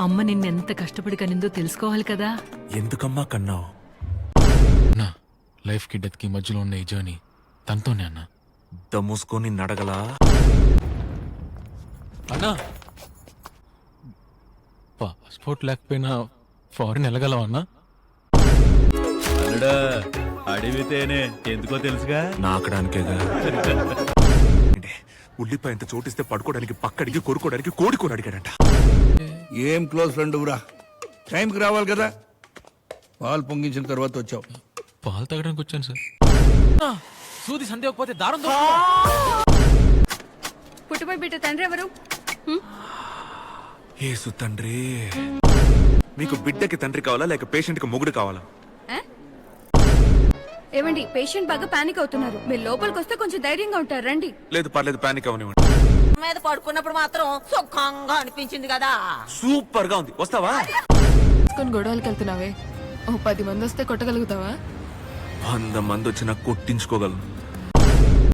అమ్మ నిన్నెంత కష్టపడి కనిందో తెలుసుకోవాలి కదా. ఎందుకమ్మా కన్నావు? అన్నా, లైఫ్ కి డెత్ కి మధ్యలో ఉన్న ఈ జర్నీ తనతోనే అన్నా. దమ్ముసుకొని నడగలా? అన్నా, పాస్పోర్ట్ లేకపోయినా ఫారిన్ వెళ్ళగలవా అన్నా? అల్లుడా, అడిగితేనే ఎందుకో తెలుసుగా. నాకడానికేగా. ఉల్లిపాయ ఇంత చోటిస్తే పడుకోవడానికి పక్కడికి కొరుకోవడానికి కోడికోని అడిగాడంట. ఏం క్లోజ్ ఫ్రెండ్ రా, టైంకి రావాలి కదా. పాలు పొంగించిన తర్వాత వచ్చావు. పాలు తాగడానికి వచ్చాను సార్. సూది సందేహకపోతే దారం పుట్టుపోయి బిడ్డ తండ్రి ఎవరు? ఏసు తండ్రి. మీకు బిడ్డకి తండ్రి కావాలా లేక పేషెంట్ కి మొగుడు కావాలా? ఏమండి, పేషెంట్ బాగా పానిక్ అవుతున్నారు. మీరు లోపలికి వస్తే కొంచెం ధైర్యంగా ఉంటారు. రండి. లేదు పర్లేదు, పానిక్ అవనివ్వండి. మీద పడుకున్నప్పుడు మాత్రం సుఖంగా అనిపించింది కదా. సూపర్ గా ఉంది. వస్తావా? గొడవలకి వెళ్తున్నావే, ఓ 10 మంది వస్తే కొట్టగలుగుతావా? 100 మంది వచ్చినా కొట్టించుకోగలను.